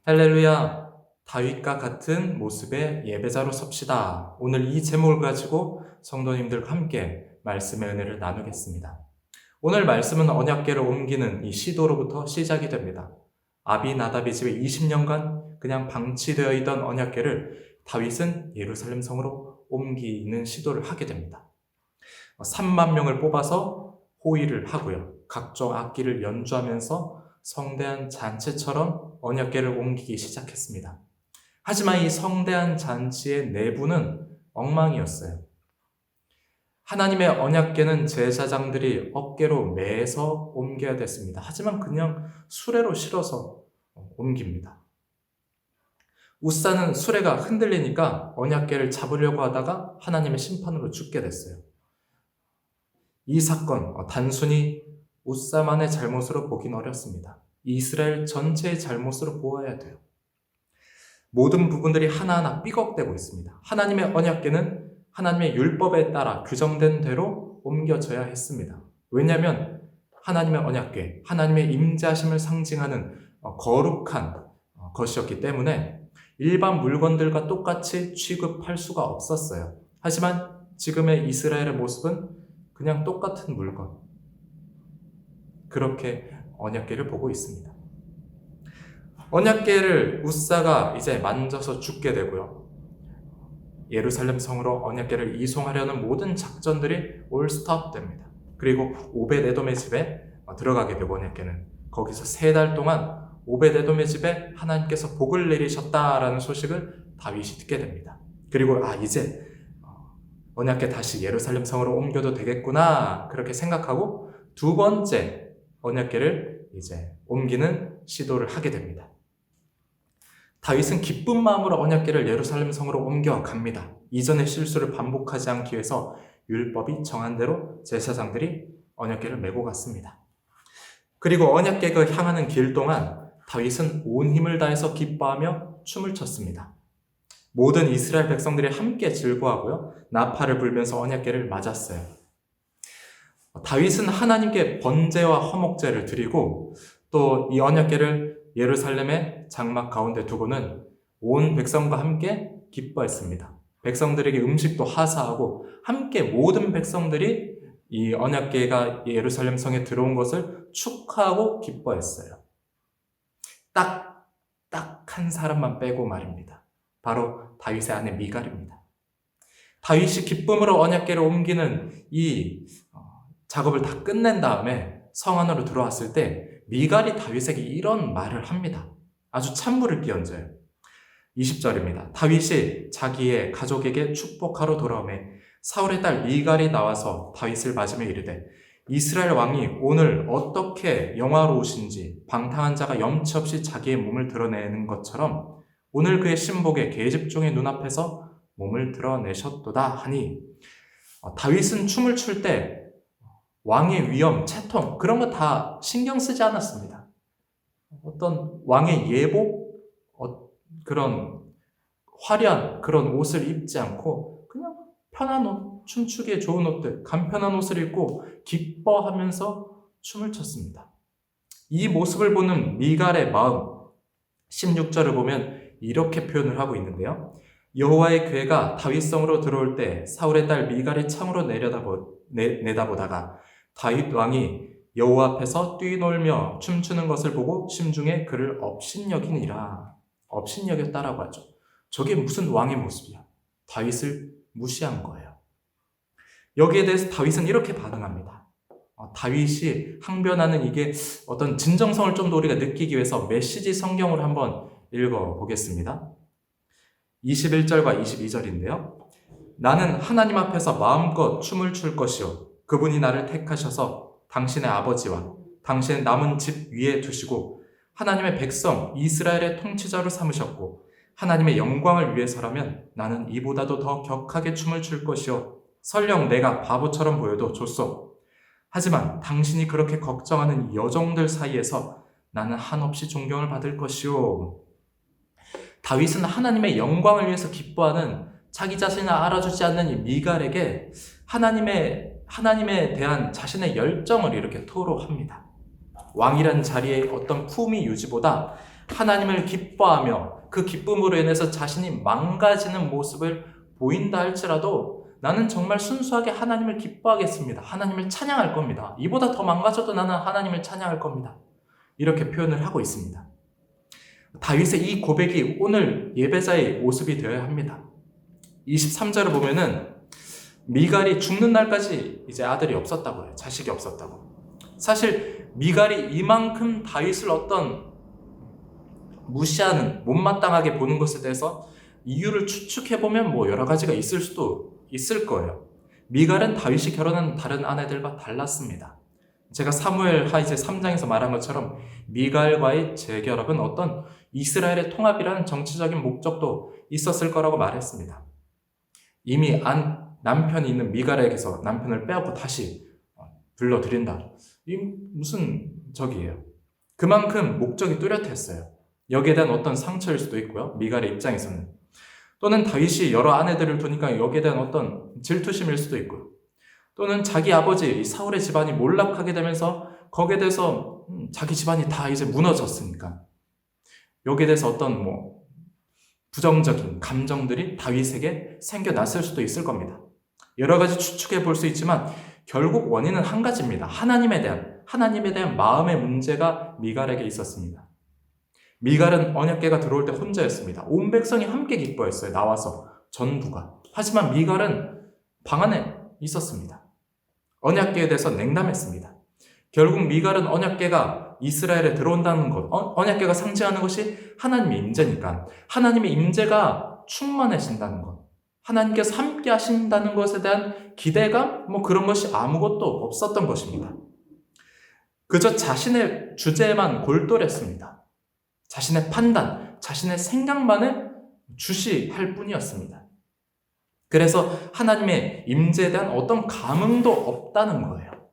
할렐루야! 다윗과 같은 모습의 예배자로 섭시다. 오늘 이 제목을 가지고 성도님들과 함께 말씀의 은혜를 나누겠습니다. 오늘 말씀은 언약궤를 옮기는 이 시도로부터 시작이 됩니다. 아비나답의 집에 20년간 그냥 방치되어 있던 언약궤를 다윗은 예루살렘 성으로 옮기는 시도를 하게 됩니다. 3만 명을 뽑아서 호위를 하고요. 각종 악기를 연주하면서 성대한 잔치처럼 언약궤를 옮기기 시작했습니다. 하지만 이 성대한 잔치의 내부는 엉망이었어요. 하나님의 언약궤는 제사장들이 어깨로 매서 옮겨야 됐습니다. 하지만 그냥 수레로 실어서 옮깁니다. 우사는 수레가 흔들리니까 언약궤를 잡으려고 하다가 하나님의 심판으로 죽게 됐어요. 이 사건 단순히 우사만의 잘못으로 보긴 어렵습니다. 이스라엘 전체의 잘못으로 보아야 돼요. 모든 부분들이 하나하나 삐걱대고 있습니다. 하나님의 언약궤는 하나님의 율법에 따라 규정된 대로 옮겨져야 했습니다. 왜냐하면 하나님의 언약궤, 하나님의 임재하심을 상징하는 거룩한 것이었기 때문에 일반 물건들과 똑같이 취급할 수가 없었어요. 하지만 지금의 이스라엘의 모습은 그냥 똑같은 물건, 그렇게 언약궤를 보고 있습니다. 언약궤를 우사가 이제 만져서 죽게 되고요. 예루살렘 성으로 언약궤를 이송하려는 모든 작전들이 올 스톱됩니다. 그리고 오벳에돔의 집에 들어가게 되고 언약궤는 거기서 3달 동안 오벳에돔의 집에 하나님께서 복을 내리셨다라는 소식을 다윗이 듣게 됩니다. 그리고 이제 언약궤 다시 예루살렘 성으로 옮겨도 되겠구나 그렇게 생각하고 두 번째 언약궤를 이제 옮기는 시도를 하게 됩니다. 다윗은 기쁜 마음으로 언약궤를 예루살렘 성으로 옮겨갑니다. 이전의 실수를 반복하지 않기 위해서 율법이 정한 대로 제사장들이 언약궤를 메고 갔습니다. 그리고 언약궤가 향하는 길 동안 다윗은 온 힘을 다해서 기뻐하며 춤을 췄습니다. 모든 이스라엘 백성들이 함께 즐거워하고요. 나팔을 불면서 언약궤를 맞았어요. 다윗은 하나님께 번제와 화목제를 드리고 또 이 언약궤를 예루살렘의 장막 가운데 두고는 온 백성과 함께 기뻐했습니다. 백성들에게 음식도 하사하고 함께 모든 백성들이 이 언약궤가 예루살렘 성에 들어온 것을 축하하고 기뻐했어요. 딱 한 사람만 빼고 말입니다. 바로 다윗의 아내 미갈입니다. 다윗이 기쁨으로 언약궤를 옮기는 이 작업을 다 끝낸 다음에 성 안으로 들어왔을 때 미갈이 다윗에게 이런 말을 합니다. 아주 찬물을 끼얹어요. 20절입니다. 다윗이 자기의 가족에게 축복하러 돌아오매 사울의 딸 미갈이 나와서 다윗을 맞으며 이르되 이스라엘 왕이 오늘 어떻게 영화로우신지 방탕한 자가 염치 없이 자기의 몸을 드러내는 것처럼 오늘 그의 신복의 계집종의 눈앞에서 몸을 드러내셨도다 하니 다윗은 춤을 출 때 왕의 위엄, 채통 그런 거 다 신경 쓰지 않았습니다. 어떤 왕의 예복, 그런 화려한 그런 옷을 입지 않고 그냥 편한 옷, 춤추기에 좋은 옷들, 간편한 옷을 입고 기뻐하면서 춤을 췄습니다. 이 모습을 보는 미갈의 마음, 16절을 보면 이렇게 표현을 하고 있는데요. 여호와의 궤가 다윗성으로 들어올 때 사울의 딸 미갈이 창으로 내다보다가 다윗 왕이 여호와 앞에서 뛰놀며 춤추는 것을 보고 심중에 그를 업신여기니라. 업신여겼다라고 하죠. 저게 무슨 왕의 모습이야? 다윗을 무시한 거예요. 여기에 대해서 다윗은 이렇게 반응합니다. 다윗이 항변하는 이게 어떤 진정성을 좀 더 우리가 느끼기 위해서 메시지 성경을 한번 읽어보겠습니다. 21절과 22절인데요. 나는 하나님 앞에서 마음껏 춤을 출 것이요 그분이 나를 택하셔서 당신의 아버지와 당신의 남은 집 위에 두시고 하나님의 백성 이스라엘의 통치자로 삼으셨고 하나님의 영광을 위해서라면 나는 이보다도 더 격하게 춤을 출 것이요 설령 내가 바보처럼 보여도 좋소. 하지만 당신이 그렇게 걱정하는 여종들 사이에서 나는 한없이 존경을 받을 것이요. 다윗은 하나님의 영광을 위해서 기뻐하는 자기 자신을 알아주지 않는 이 미갈에게 하나님에 대한 자신의 열정을 이렇게 토로합니다. 왕이라는 자리의 어떤 품위 유지보다 하나님을 기뻐하며 그 기쁨으로 인해서 자신이 망가지는 모습을 보인다 할지라도 나는 정말 순수하게 하나님을 기뻐하겠습니다. 하나님을 찬양할 겁니다. 이보다 더 망가져도 나는 하나님을 찬양할 겁니다. 이렇게 표현을 하고 있습니다. 다윗의 이 고백이 오늘 예배자의 모습이 되어야 합니다. 23절을 보면은 미갈이 죽는 날까지 이제 아들이 없었다고 해요. 자식이 없었다고. 사실 미갈이 이만큼 다윗을 어떤 무시하는, 못마땅하게 보는 것에 대해서 이유를 추측해보면 뭐 여러 가지가 있을 수도 있을 거예요. 미갈은 다윗이 결혼한 다른 아내들과 달랐습니다. 제가 사무엘하 이제 3장에서 말한 것처럼 미갈과의 재결합은 어떤 이스라엘의 통합이라는 정치적인 목적도 있었을 거라고 말했습니다. 이미 남편이 있는 미갈에게서 남편을 빼앗고 다시 불러들인다. 이 무슨 적이에요. 그만큼 목적이 뚜렷했어요. 여기에 대한 어떤 상처일 수도 있고요. 미갈의 입장에서는. 또는 다윗이 여러 아내들을 두니까 여기에 대한 어떤 질투심일 수도 있고요. 또는 자기 아버지 사울의 집안이 몰락하게 되면서 거기에 대해서 자기 집안이 다 이제 무너졌으니까 여기에 대해서 어떤 부정적인 감정들이 다윗에게 생겨났을 수도 있을 겁니다. 여러 가지 추측해 볼 수 있지만 결국 원인은 한 가지입니다. 하나님에 대한 마음의 문제가 미갈에게 있었습니다. 미갈은 언약궤가 들어올 때 혼자였습니다. 온 백성이 함께 기뻐했어요. 나와서 전부가. 하지만 미갈은 방 안에 있었습니다. 언약궤에 대해서 냉담했습니다. 결국 미갈은 언약궤가 이스라엘에 들어온다는 것, 언약궤가 상징하는 것이 하나님의 임재니까 하나님의 임재가 충만해진다는 것, 하나님께서 함께 하신다는 것에 대한 기대감, 그런 것이 아무것도 없었던 것입니다. 그저 자신의 주제에만 골똘했습니다. 자신의 판단, 자신의 생각만을 주시할 뿐이었습니다. 그래서 하나님의 임재에 대한 어떤 감흥도 없다는 거예요.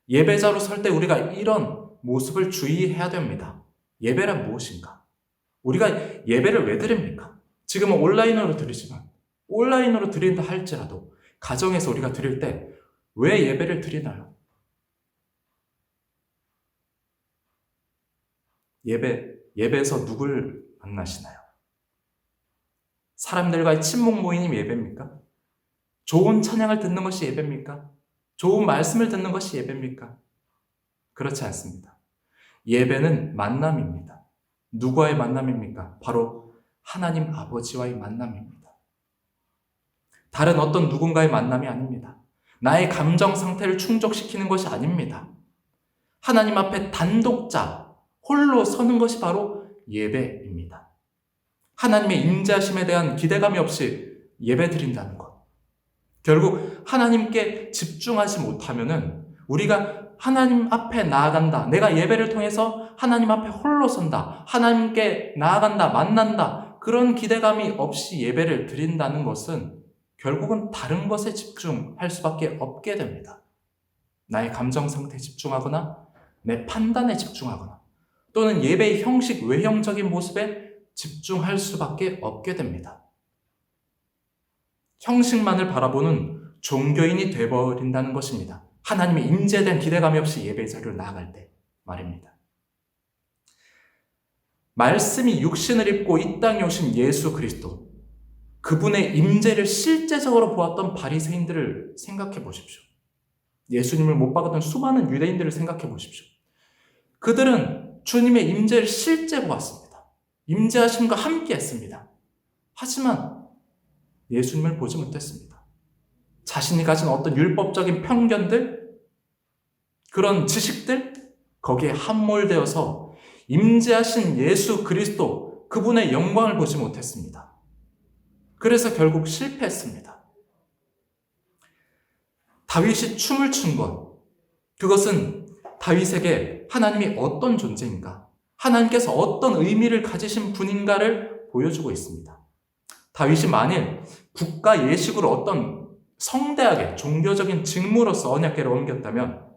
예배자로 설 때 우리가 이런 모습을 주의해야 됩니다. 예배란 무엇인가? 우리가 예배를 왜 드립니까? 지금은 온라인으로 드리지만 온라인으로 드린다 할지라도 가정에서 우리가 드릴 때 왜 예배를 드리나요? 예배에서 누굴 만나시나요? 사람들과의 친목 모임이 예배입니까? 좋은 찬양을 듣는 것이 예배입니까? 좋은 말씀을 듣는 것이 예배입니까? 그렇지 않습니다. 예배는 만남입니다. 누구와의 만남입니까? 바로 하나님 아버지와의 만남입니다. 다른 어떤 누군가의 만남이 아닙니다. 나의 감정 상태를 충족시키는 것이 아닙니다. 하나님 앞에 단독자, 홀로 서는 것이 바로 예배입니다. 하나님의 임재하심에 대한 기대감이 없이 예배 드린다는 것. 결국 하나님께 집중하지 못하면은 우리가 하나님 앞에 나아간다. 내가 예배를 통해서 하나님 앞에 홀로 선다. 하나님께 나아간다. 만난다. 그런 기대감이 없이 예배를 드린다는 것은 결국은 다른 것에 집중할 수밖에 없게 됩니다. 나의 감정 상태에 집중하거나 내 판단에 집중하거나 또는 예배의 형식, 외형적인 모습에 집중할 수밖에 없게 됩니다. 형식만을 바라보는 종교인이 되어버린다는 것입니다. 하나님의 임재에 대한 기대감이 없이 예배의 자리로 나아갈 때 말입니다. 말씀이 육신을 입고 이 땅에 오신 예수 그리스도, 그분의 임재를 실제적으로 보았던 바리새인들을 생각해 보십시오. 예수님을 못 박았던 수많은 유대인들을 생각해 보십시오. 그들은 주님의 임재를 실제 보았습니다. 임재하심과 함께 했습니다. 하지만 예수님을 보지 못했습니다. 자신이 가진 어떤 율법적인 편견들, 그런 지식들, 거기에 함몰되어서 임재하신 예수 그리스도, 그분의 영광을 보지 못했습니다. 그래서 결국 실패했습니다. 다윗이 춤을 춘 것, 그것은 다윗에게 하나님이 어떤 존재인가, 하나님께서 어떤 의미를 가지신 분인가를 보여주고 있습니다. 다윗이 만일 국가 예식으로 어떤 성대하게 종교적인 직무로서 언약궤를 옮겼다면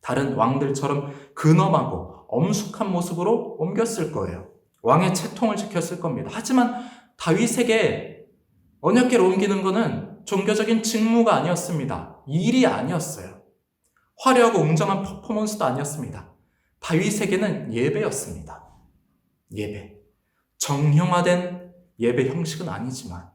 다른 왕들처럼 근엄하고 엄숙한 모습으로 옮겼을 거예요. 왕의 채통을 지켰을 겁니다. 하지만 다윗에게 언약궤를 옮기는 것은 종교적인 직무가 아니었습니다. 일이 아니었어요. 화려하고 웅장한 퍼포먼스도 아니었습니다. 다윗에게는 예배였습니다. 예배. 정형화된 예배 형식은 아니지만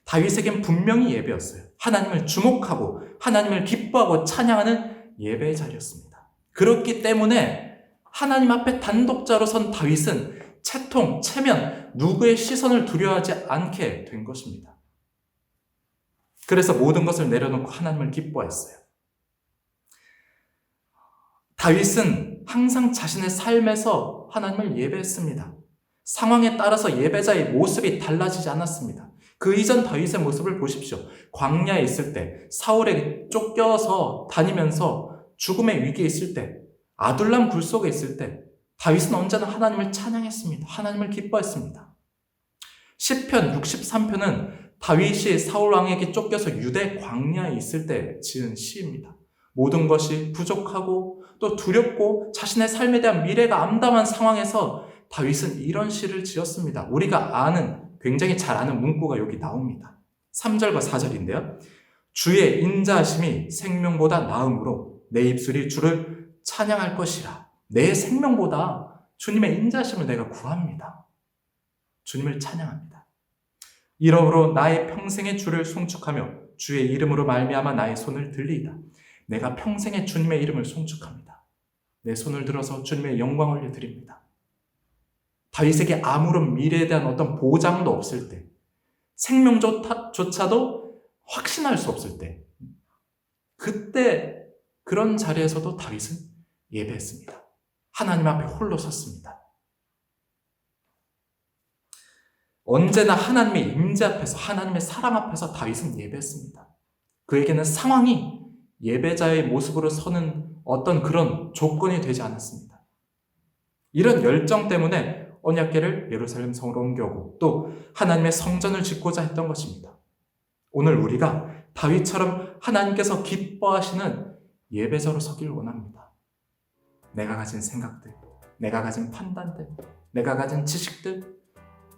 다윗에겐 분명히 예배였어요. 하나님을 주목하고 하나님을 기뻐하고 찬양하는 예배의 자리였습니다. 그렇기 때문에 하나님 앞에 단독자로 선 다윗은 채통, 체면, 누구의 시선을 두려워하지 않게 된 것입니다. 그래서 모든 것을 내려놓고 하나님을 기뻐했어요. 다윗은 항상 자신의 삶에서 하나님을 예배했습니다. 상황에 따라서 예배자의 모습이 달라지지 않았습니다. 그 이전 다윗의 모습을 보십시오. 광야에 있을 때, 사울에게 쫓겨서 다니면서 죽음의 위기에 있을 때, 아둘람 굴 속에 있을 때 다윗은 언제나 하나님을 찬양했습니다. 하나님을 기뻐했습니다. 시편 63편은 다윗이 사울 왕에게 쫓겨서 유대 광야에 있을 때 지은 시입니다. 모든 것이 부족하고 또 두렵고 자신의 삶에 대한 미래가 암담한 상황에서 다윗은 이런 시를 지었습니다. 우리가 아는, 굉장히 잘 아는 문구가 여기 나옵니다. 3절과 4절인데요. 주의 인자하심이 생명보다 나음으로 내 입술이 주를 찬양할 것이라. 내 생명보다 주님의 인자하심을 내가 구합니다. 주님을 찬양합니다. 이러므로 나의 평생의 주를 송축하며 주의 이름으로 말미암아 나의 손을 들리이다. 내가 평생에 주님의 이름을 송축합니다. 내 손을 들어서 주님의 영광을 올려드립니다. 다윗에게 아무런 미래에 대한 어떤 보장도 없을 때, 생명조차도 확신할 수 없을 때, 그때 그런 자리에서도 다윗은 예배했습니다. 하나님 앞에 홀로 섰습니다. 언제나 하나님의 임재 앞에서, 하나님의 사랑 앞에서 다윗은 예배했습니다. 그에게는 상황이 예배자의 모습으로 서는 어떤 그런 조건이 되지 않았습니다. 이런 열정 때문에 언약궤를 예루살렘 성으로 옮겨오고 또 하나님의 성전을 짓고자 했던 것입니다. 오늘 우리가 다윗처럼 하나님께서 기뻐하시는 예배자로 서길 원합니다. 내가 가진 생각들, 내가 가진 판단들, 내가 가진 지식들,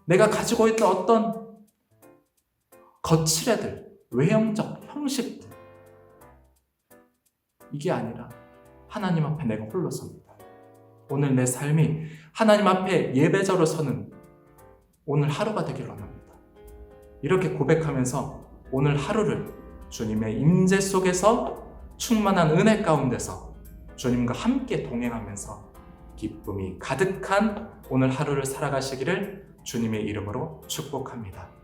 내가 가지고 있던 어떤 거칠애들, 외형적 형식들, 이게 아니라 하나님 앞에 내가 홀로 섭니다. 오늘 내 삶이 하나님 앞에 예배자로 서는 오늘 하루가 되길 원합니다. 이렇게 고백하면서 오늘 하루를 주님의 임재 속에서 충만한 은혜 가운데서 주님과 함께 동행하면서 기쁨이 가득한 오늘 하루를 살아가시기를 주님의 이름으로 축복합니다.